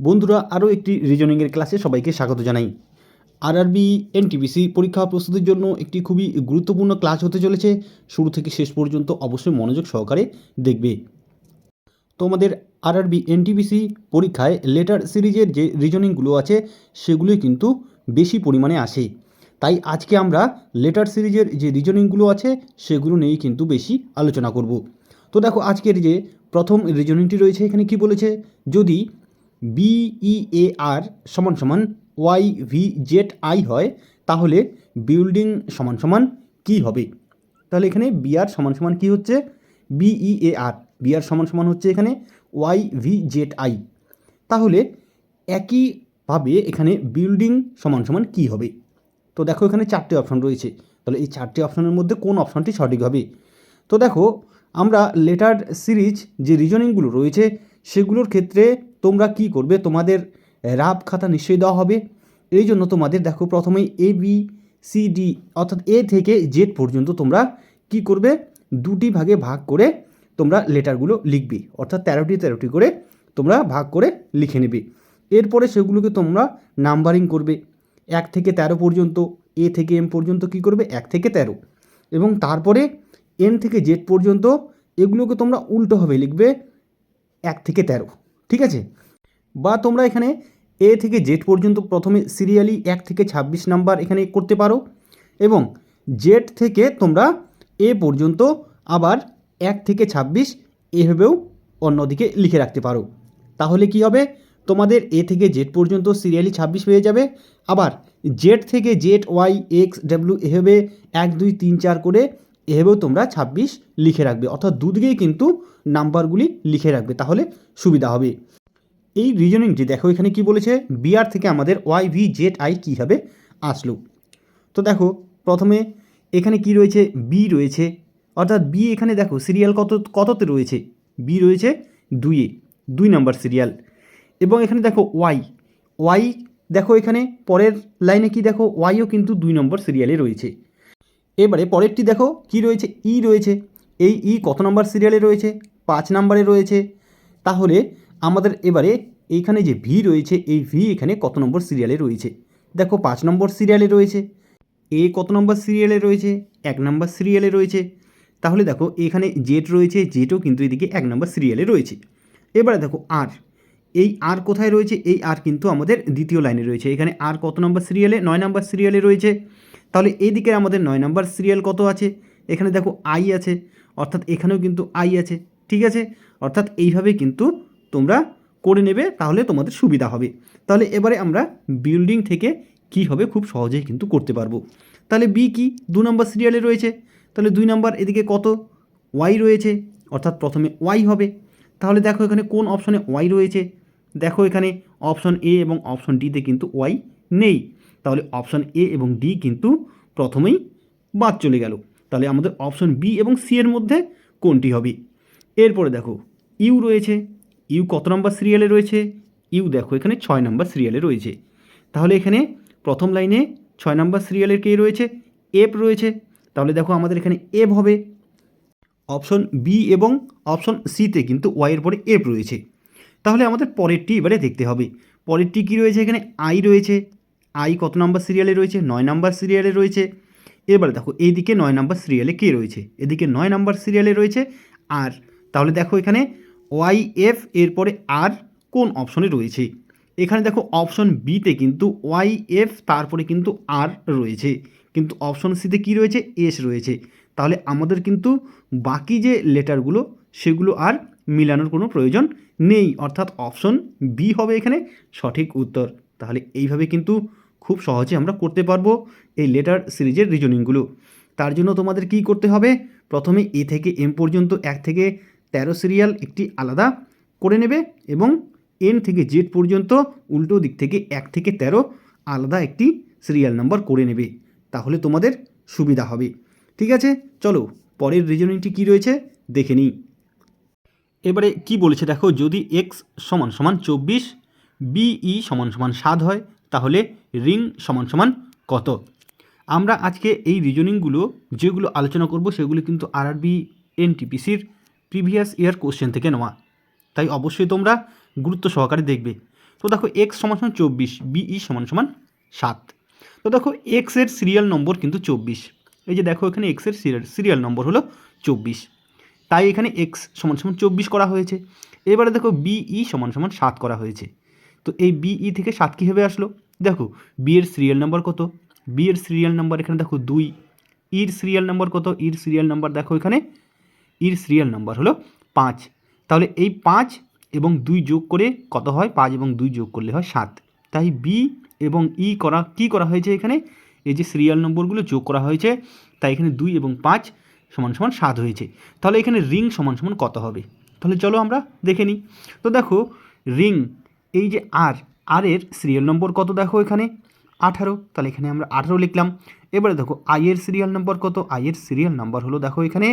বন্ধুরা, আরও একটি রিজনিংয়ের ক্লাসে সবাইকে স্বাগত জানাই। আরআরবি এনটিপিসি পরীক্ষা প্রস্তুতির জন্য একটি খুবই গুরুত্বপূর্ণ ক্লাস হতে চলেছে। শুরু থেকে শেষ পর্যন্ত অবশ্যই মনোযোগ সহকারে দেখবে। তোমাদের আরআরবি এনটিপিসি পরীক্ষায় লেটার সিরিজের যে রিজনিংগুলো আছে সেগুলোই কিন্তু বেশি পরিমাণে আসে। তাই আজকে আমরা লেটার সিরিজের যে রিজনিংগুলো আছে সেগুলো নিয়েই কিন্তু বেশি আলোচনা করব। তো দেখো, আজকের যে প্রথম রিজনিংটি রয়েছে এখানে কি বলেছে, যদি BEAR সমান সমান YVZI হয় তাহলে বিল্ডিং সমান সমান কী হবে। তাহলে এখানে বিআর সমান সমান কী হচ্ছে, BEAR, বিআর সমান সমান হচ্ছে এখানে YVZI। তাহলে একইভাবে এখানে বিল্ডিং সমান সমান কী হবে। তো দেখো এখানে চারটে অপশন রয়েছে, তাহলে এই চারটে অপশনের মধ্যে কোন অপশনটি সঠিক হবে। তো দেখো, আমরা লেটার সিরিজ যে রিজনিংগুলো রয়েছে সেগুলোর ক্ষেত্রে তোমরা কি করবে, তোমাদের রাফ খাতা নিশ্চয়ই দেওয়া হবে। এই জন্য তোমাদের দেখো প্রথমেই ABCD অর্থাৎ এ থেকে জেড পর্যন্ত তোমরা কি করবে, দুটি ভাগে ভাগ করে তোমরা লেটারগুলো লিখবে, অর্থাৎ 13টি করে তোমরা ভাগ করে লিখে নেবে। এরপরে সেগুলোকে তোমরা নাম্বারিং করবে 1 থেকে 13 পর্যন্ত। এ থেকে এম পর্যন্ত কি করবে, 1 থেকে 13, এবং তারপরে এন থেকে জেড পর্যন্ত এগুলোকে তোমরা উল্টোভাবে লিখবে 1 থেকে 13, ঠিক আছে। বা তোমরা এখানে এ থেকে জেড পর্যন্ত প্রথমে সিরিয়ালি 1 থেকে 26 নাম্বার এখানে করতে পারো, এবং জেড থেকে তোমরা এ পর্যন্ত আবার 1 থেকে 26 এভাবেও অন্যদিকে লিখে রাখতে পারো। তাহলে কি হবে, তোমাদের এ থেকে জেড পর্যন্ত সিরিয়ালি 26 হয়ে যাবে, আবার জেড থেকে জেড ওয়াই এক্স ডাব্লিউ এভাবে 1 2 3 4 করে এভাবেও তোমরা 26 লিখে রাখবে, অর্থাৎ দুদিকেই কিন্তু নাম্বারগুলি লিখে রাখবে, তাহলে সুবিধা হবে। এই রিজনিংটি দেখো এখানে কি বলেছে, বিআর থেকে আমাদের YVZI কীভাবে আসলো। তো দেখো প্রথমে এখানে কি রয়েছে, বি রয়েছে, অর্থাৎ বি এখানে দেখো সিরিয়াল কততে রয়েছে, বি রয়েছে 2-এ, 2 নাম্বার সিরিয়াল। এবং এখানে দেখো ওয়াই দেখো এখানে পরের লাইনে কি দেখো, ওয়াইও কিন্তু 2 নম্বর সিরিয়ালে রয়েছে। এবারে পরেরটি দেখো কি রয়েছে, ই রয়েছে। এই ই কত নম্বর সিরিয়ালে রয়েছে, 5 নম্বরে রয়েছে। তাহলে আমাদের এবারে এইখানে যে ভি রয়েছে, এই ভি এখানে কত নম্বর সিরিয়ালে রয়েছে, দেখো 5 নম্বর সিরিয়ালে রয়েছে। এ কত নম্বর সিরিয়ালে রয়েছে, 1 নম্বর সিরিয়ালে রয়েছে। তাহলে দেখো এখানে জেড রয়েছে, জেডও কিন্তু এদিকে 1 নম্বর সিরিয়ালে রয়েছে। এবারে দেখো আর, এই আর কোথায় রয়েছে, এই আর কিন্তু আমাদের দ্বিতীয় লাইনে রয়েছে। এখানে আর কত নম্বর সিরিয়ালে, 9 নম্বর সিরিয়ালে রয়েছে। তাহলে এইদিকে আমাদের 9 নম্বর সিরিয়াল কত আছে, এখানে দেখো আই আছে, অর্থাৎ এখানেও কিন্তু আই আছে, ঠিক আছে। অর্থাৎ এইভাবে কিন্তু তোমরা করে নেবে, তাহলে তোমাদের সুবিধা হবে। তাহলে এবারে আমরা বিল্ডিং থেকে কি হবে খুব সহজেই কিন্তু করতে পারবো। তাহলে বি কি, 2 নম্বর সিরিয়ালে রয়েছে, তাহলে 2 নম্বর এদিকে কত, ওয়াই রয়েছে, অর্থাৎ প্রথমে ওয়াই হবে। তাহলে দেখো এখানে কোন অপশনে ওয়াই রয়েছে, দেখো এখানে অপশন এ এবং অপশন ডিতে কিন্তু ওয়াই নেই, তাহলে অপশন এ এবং ডি কিন্তু প্রথমেই বাদ চলে গেল। তাহলে আমাদের অপশন বি এবং সি এর মধ্যে কোনটি হবে। এরপরে দেখো ইউ রয়েছে, ইউ কত নম্বর সিরিয়ালে রয়েছে, ইউ দেখো এখানে 6 নম্বর সিরিয়ালে রয়েছে। তাহলে এখানে প্রথম লাইনে 6 নম্বর সিরিয়ালের কে রয়েছে, এফ রয়েছে। তাহলে দেখো আমাদের এখানে এফ হবে। অপশন বি এবং অপশন সিতে কিন্তু ওয়াইয়ের পরে এফ রয়েছে। তাহলে আমাদের পরেরটি এবারে দেখতে হবে। পরেরটি কী রয়েছে, এখানে আই রয়েছে, আই কত নাম্বার সিরিয়ালে রয়েছে, 9 নাম্বার সিরিয়ালে রয়েছে। এবারে দেখো এইদিকে 9 নাম্বার সিরিয়ালে কে রয়েছে, এদিকে 9 নাম্বার সিরিয়ালে রয়েছে আর। তাহলে দেখো এখানে ওয়াই এফ এরপরে আর কোন অপশনে রয়েছে, এখানে দেখো অপশন বিতে কিন্তু ওয়াই এফ তারপরে কিন্তু আর রয়েছে, কিন্তু অপশন সিতে কী রয়েছে, এস রয়েছে। তাহলে আমাদের কিন্তু বাকি যে লেটারগুলো সেগুলো আর মিলানোর কোনো প্রয়োজন নেই, অর্থাৎ অপশন বি হবে এখানে সঠিক উত্তর। তাহলে এইভাবে কিন্তু খুব সহজে আমরা করতে পারবো এই লেটার সিরিজের রিজনিংগুলো। তার জন্য তোমাদের কি করতে হবে, প্রথমে এ থেকে এম পর্যন্ত 1 থেকে 13 সিরিয়াল একটি আলাদা করে নেবে, এবং এন থেকে জেড পর্যন্ত উল্টো দিক থেকে 1 থেকে 13 আলাদা একটি সিরিয়াল নাম্বার করে নেবে, তাহলে তোমাদের সুবিধা হবে। ঠিক আছে, চলো পরের রিজনিংটি কী রয়েছে দেখে নিই। এবারে কি বলেছে দেখো, যদি এক্স সমান সমান 24, বিই সমান সমান 7 হয় তাহলে রিং সমান সমান কত। আমরা আজকে এই রিজনিংগুলো যেগুলো আলোচনা করব সেগুলো কিন্তু আরআরবি এনটিপিসির প্রিভিয়াস ইয়ার কোশ্চেন থেকে নেওয়া, তাই অবশ্যই তোমরা গুরুত্ব সহকারে দেখবে। তো দেখো এক্স সমান সমান 24, বিই সমান সমান 7। তো দেখো এক্সের সিরিয়াল নম্বর কিন্তু 24, এই যে দেখো এখানে এক্সের সিরিয়াল নম্বর হলো 24, তাই এখানে এক্স সমান সমান 24 করা হয়েছে। এবারে দেখো বিই সমান সমান 7 করা হয়েছে। তো এই বিই থেকে 7 কীভাবে আসলো? দেখো বি এর সিরিয়াল নাম্বার কত, বি এর সিরিয়াল নাম্বার এখানে দেখো 2, ইর সিরিয়াল নাম্বার কত, ইর সিরিয়াল নাম্বার দেখো এখানে ইর সিরিয়াল নাম্বার হলো 5। তাহলে এই 5 এবং 2 যোগ করে কত হয়? 5 এবং 2 যোগ করলে হয় 7। তাই বি এবং ই কী করা হয়েছে এখানে? এই যে সিরিয়াল নম্বরগুলো যোগ করা হয়েছে, তাই এখানে 2 এবং 5 সমান সমান 7 হয়েছে। তাহলে এখানে রিং সমান সমান কত হবে? তাহলে চলো আমরা দেখে নিই। তো দেখো রিং, এই যে আর এর সিরিয়াল নম্বর কত দেখো এখানে 18, তাহলে এখানে আমরা 18 লিখলাম। এবারে দেখো আই এর সিরিয়াল নম্বর কত, আই এর সিরিয়াল নাম্বার হলো দেখো এখানে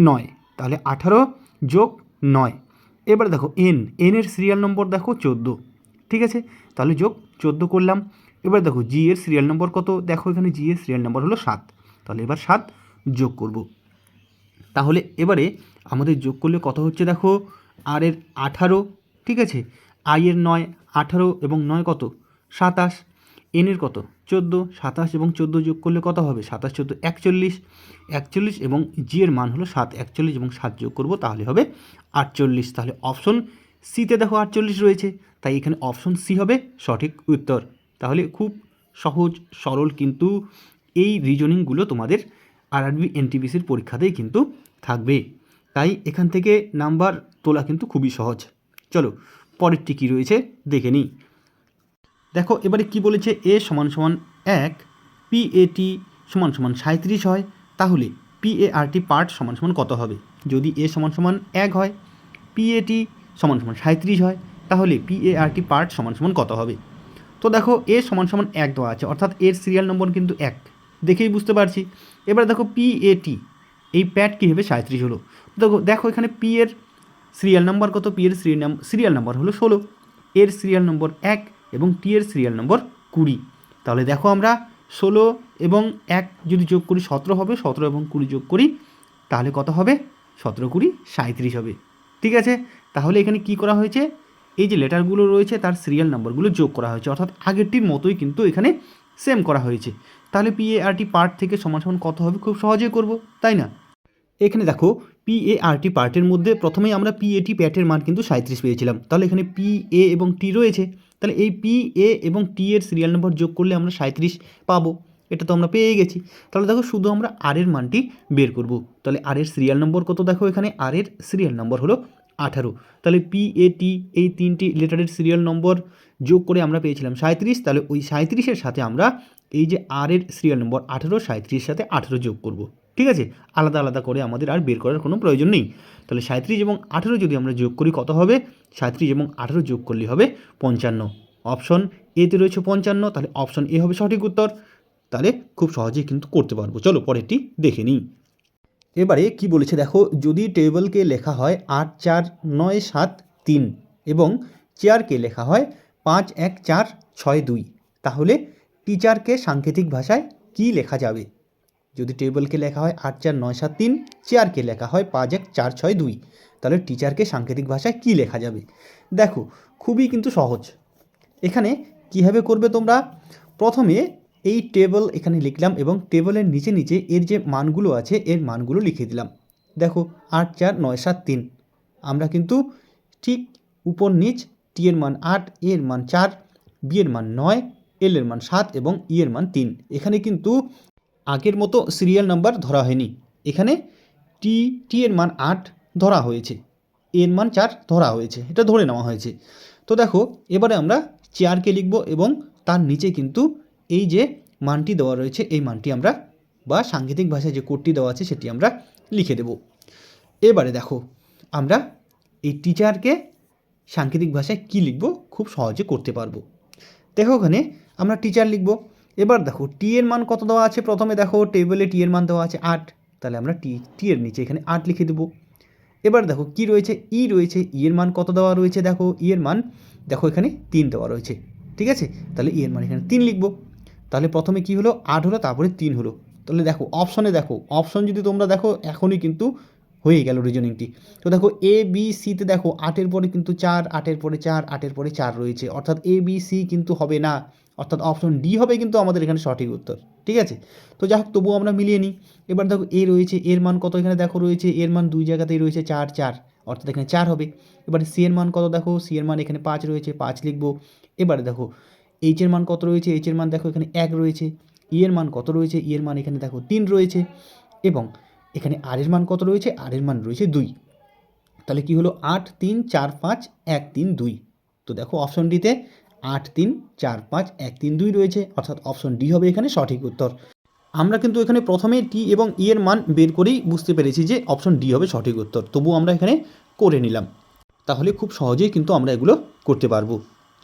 9, তাহলে 18 যোগ 9। এবারে দেখো এন এর সিরিয়াল নম্বর দেখো 14, ঠিক আছে, তাহলে যোগ 14 করলাম। এবার দেখো জি এর সিরিয়াল নম্বর কত, দেখো এখানে জি এর সিরিয়াল নম্বর হলো 7, তাহলে এবার 7 যোগ করব। তাহলে এবারে আমাদের যোগ করলে কত হচ্ছে দেখো, আর এর 18, ঠিক আছে, আই এর 9, 18 এবং 9 কত 27, এন এর কত 14, 27 এবং 14 যোগ করলে কত হবে? 27 14 41, 41 এবং জি এর মান হলো 7, 41 এবং 7 যোগ করব তাহলে হবে 48। তাহলে অপশন সিতে দেখো 48 রয়েছে, তাই এখানে অপশন সি হবে সঠিক উত্তর। তাহলে খুব সহজ সরল কিন্তু এই রিজনিংগুলো তোমাদের আরআরবি এনটিপিসির পরীক্ষাতেই কিন্তু থাকবে, তাই এখান থেকে নাম্বার তোলা কিন্তু খুবই সহজ। চলো পরেরটি কী রয়েছে দেখে নিই। দেখো এবারে কি বলেছে, এ সমান সমান 1, পিএটি সমান সমান 37 হয়, তাহলে পিএআরটি পার্ট সমান সমান কত হবে? যদি এ সমান সমান 1 হয়, পিএটি সমান সমান 37 হয়, তাহলে পিএআরটি পার্ট সমান সমান কত হবে? তো দেখো এ সমান সমান 1 দেওয়া আছে, অর্থাৎ এর সিরিয়াল নম্বর কিন্তু 1, দেখেই বুঝতে পারছি। এবার দেখো পিএটি, এই প্যাট কী হবে 37 হলো। দেখো দেখো এখানে পি এর সিরিয়াল নাম্বার কত, পি এর সিরিয়াল নাম্বার হলো 16, এর সিরিয়াল নম্বর 1 এবং টি এর সিরিয়াল নম্বর 20। তাহলে দেখো আমরা 16 এবং 1 যদি যোগ করি 17 হবে, 17 এবং 20 যোগ করি তাহলে কত হবে? 17 20 37 হবে, ঠিক আছে। তাহলে এখানে কি করা হয়েছে, এই যে লেটারগুলো রয়েছে তার সিরিয়াল নাম্বারগুলো যোগ করা হয়েছে, অর্থাৎ আগেরটির মতোই কিন্তু এখানে সেম করা হয়েছে। তাহলে পিএআরটি পার্ট থেকে সমান সমান কত হবে? খুব সহজেই করব, তাই না? এখানে দেখো পিএআরটি পার্টের মধ্যে প্রথমেই আমরা পিএটি প্যাটের মান কিন্তু 37 পেয়েছিলাম, তাহলে এখানে পি এ এবং টি রয়েছে, তাহলে এই পি এ এবং টি এর সিরিয়াল নম্বর যোগ করলে আমরা 37 পাবো, এটা তো আমরা পেয়ে গেছি। তাহলে দেখো শুধু আমরা আর এর মানটি বের করব। তাহলে আর এর সিরিয়াল নম্বর কত দেখো এখানে, আর এর সিরিয়াল নম্বর হলো 18, তাহলে পিএটি এই 3টি লেটারের সিরিয়াল নম্বর যোগ করে আমরা পেয়েছিলাম 37, তাহলে ওই 37-এর সাথে আমরা এই যে আর এর সিরিয়াল নম্বর 18, 37-এর সাথে 18 যোগ করব, ঠিক আছে, আলাদা আলাদা করে আমাদের আর বের করার কোনো প্রয়োজন নেই। তাহলে 37 এবং 18 যদি আমরা যোগ করি কত হবে? 37 এবং 18 যোগ করলে হবে 55, অপশন এতে রয়েছে 55, তাহলে অপশন এ হবে সঠিক উত্তর। তাহলে খুব সহজেই কিন্তু করতে পারবো। চলো পরেরটি দেখে নিই। এবারে কি বলেছে দেখো, যদি টেবিলকে লেখা হয় 8 4 9 7 3 এবং চেয়ারকে লেখা হয় 5 1 4 6 2, তাহলে টিচারকে সাংকেতিক ভাষায় কি লেখা যাবে? যদি টেবিলকে লেখা হয় 8 4 9 7 3, চেয়ারকে লেখা হয় 5 1 4 6 2, তাহলে টিচারকে সাংকেতিক ভাষায় কি লেখা যাবে? দেখো খুবই কিন্তু সহজ। এখানে কীভাবে করবে তোমরা, প্রথমে এই টেবিল এখানে লিখলাম এবং টেবিলের নিচে নিচে এর যে মানগুলো আছে এর মানগুলো লিখে দিলাম। দেখো 8 4 9 7 3, আমরা কিন্তু ঠিক উপর নিচ টি এর মান 8, এর মান 4, বি এর মান 9, এল এর মান 7 এবং ই এর মান 3। এখানে কিন্তু আগের মতো সিরিয়াল নাম্বার ধরা হয়নি, এখানে টি এর মান 8 ধরা হয়েছে, এর মান 4 ধরা হয়েছে, এটা ধরে নেওয়া হয়েছে। তো দেখো এবারে আমরা চেয়ারকে লিখব এবং তার নিচে কিন্তু এই যে মানটি দেওয়া রয়েছে এই মানটি আমরা বা সাংকেতিক ভাষায় যে কোডটি দেওয়া আছে সেটি আমরা লিখে দেব। এবারে দেখো আমরা এই টিচারকে সাংকেতিক ভাষায় কি লিখব খুব সহজে করতে পারবো। দেখো ওখানে আমরা টিচার লিখব। এবার দেখো টি এর মান কত দেওয়া আছে, প্রথমে দেখো টেবিলে টি এর মান দেওয়া আছে 8, তাহলে আমরা টি এর নিচে এখানে 8 লিখে দেবো। এবার দেখো কি রয়েছে, ই রয়েছে, ই এর মান কত দেওয়া রয়েছে, দেখো ই এর মান দেখো এখানে 3 দেওয়া রয়েছে, ঠিক আছে, তাহলে ই এর মান এখানে 3 লিখব। তাহলে প্রথমে কি হলো 8 হলো, তারপরে 3 হলো। তাহলে দেখো অপশনে দেখো, অপশন যদি তোমরা দেখো এখনই কিন্তু হয়ে গেল রিজনিংটি। তো দেখো এ বি সিতে দেখো 8-এর পরে কিন্তু 4, 8-এর পরে 4, 8-এর পরে 4 রয়েছে, অর্থাৎ এ বি সি কিন্তু হবে না, অর্থাৎ অপশন ডি হবে কিন্তু আমাদের এখানে সঠিক উত্তর। ঠিক আছে, তো যাই হোক তবুও আমরা মিলিয়ে নিই। এবার দেখো এ রয়েছে, এর মান কত এখানে দেখো রয়েছে, এর মান দুই জায়গাতেই রয়েছে 4, 4, অর্থাৎ এখানে 4 হবে। এবারে সি এর মান কত দেখো, সি এর মান এখানে 5 রয়েছে, 5 লিখবো। এবারে দেখো এইচ এর মান কত রয়েছে, এইচ এর মান দেখো এখানে 1 রয়েছে। ই এর মান কত রয়েছে, ই এর মান এখানে দেখো 3 রয়েছে, এবং এখানে আর এর মান কত রয়েছে, আর এর মান রয়েছে 2। তাহলে কি হলো 8, 3, 4, 5, 1, 3, 2। তো দেখো অপশন ডিতে 8, 3, 4, 5, 1, 3, 2 রয়েছে, অর্থাৎ অপশন ডি হবে এখানে সঠিক উত্তর। আমরা কিন্তু এখানে প্রথমে টি এবং ই এর মান বের করেই বুঝতে পেরেছি যে অপশন ডি হবে সঠিক উত্তর, তবুও আমরা এখানে করে নিলাম। তাহলে খুব সহজেই কিন্তু আমরা এগুলো করতে পারবো।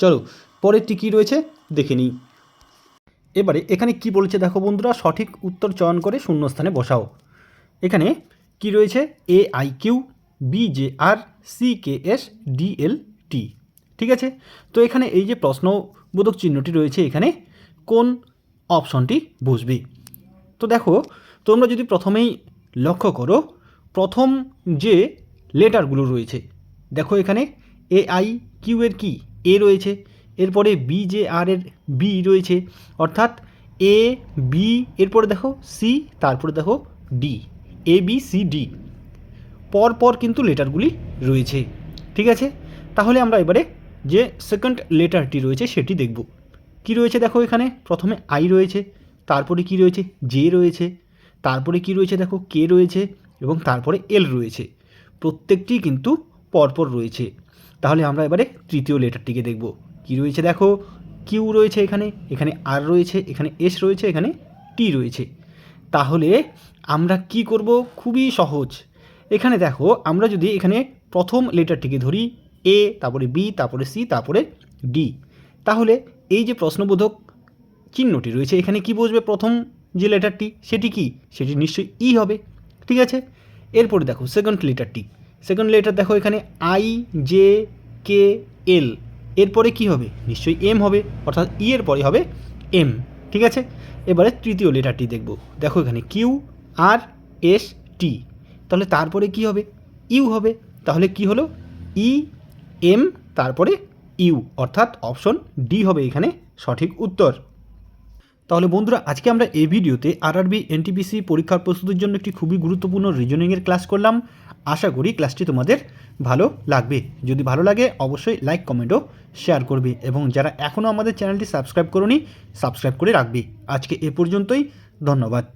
চলো পরেরটি কী রয়েছে দেখে নিই। এবারে এখানে কি বলেছে দেখো বন্ধুরা, সঠিক উত্তর চয়ন করে শূন্যস্থানে বসাও। এখানে কি রয়েছে, A I Q, B J R, C K S, D L T. ঠিক আছে, তো এখানে এই যে প্রশ্নবোধক চিহ্নটি রয়েছে, এখানে কোন অপশনটি বসবে? তো দেখো তোমরা যদি প্রথমেই লক্ষ্য করো, প্রথম যে লেটারগুলো রয়েছে দেখো এখানে এ আই কিউ এর কি এ রয়েছে, এরপরে বি জে আর এর বি রয়েছে, অর্থাৎ এ বি, এরপরে দেখো সি, তারপরে দেখো D, A B C D, পরপর কিন্তু লেটারগুলি রয়েছে। ঠিক আছে, তাহলে আমরা এবারে যে সেকেন্ড লেটারটি রয়েছে সেটি দেখব। কি রয়েছে দেখো এখানে প্রথমে আই রয়েছে, তারপরে কি রয়েছে জে রয়েছে, তারপরে কি রয়েছে দেখো কে রয়েছে, এবং তারপরে এল রয়েছে, প্রত্যেকটি কিন্তু পরপর রয়েছে। তাহলে আমরা এবারে তৃতীয় লেটারটিকে দেখব। কি রয়েছে দেখো, কিউ রয়েছে এখানে, এখানে আর রয়েছে, এখানে এস রয়েছে, এখানে টি রয়েছে। তাহলে আমরা কি করব, খুবই সহজ। এখানে দেখো আমরা যদি এখানে প্রথম লেটারটিকে ধরি এ, তারপরে বি, তারপরে সি, তারপরে ডি, তাহলে এই যে প্রশ্নবোধক চিহ্নটি রয়েছে এখানে কি বসবে, প্রথম যে লেটারটি সেটি কি, সেটি নিশ্চয়ই ই হবে। ঠিক আছে, এরপরে দেখো সেকেন্ড লেটারটি, সেকেন্ড লেটার দেখো এখানে আই জে কে এল, এরপরে কি হবে, নিশ্চয়ই এম হবে, অর্থাৎ ই এর পরে হবে এম। ঠিক আছে, এবারে তৃতীয় লেটারটি দেখব। দেখো এখানে কিউ আর এস টি, তাহলে তারপরে কি হবে, ইউ হবে। তাহলে কি হলো, ই এম তারপরে ইউ, অর্থাৎ অপশন ডি হবে এখানে সঠিক উত্তর। তাহলে বন্ধুরা আজকে আমরা এই ভিডিওতে আরআরবি এনটিপিসি পরীক্ষার প্রস্তুতির জন্য একটি খুবই গুরুত্বপূর্ণ রিজনিংয়ের ক্লাস করলাম। আশা করি ক্লাসটি তোমাদের ভালো লাগবে। যদি ভালো লাগে অবশ্যই লাইক, কমেন্ট ও শেয়ার করবে, এবং যারা এখনও আমাদের চ্যানেলটি সাবস্ক্রাইব করোনি সাবস্ক্রাইব করে রাখবে। আজকে এ পর্যন্তই, ধন্যবাদ।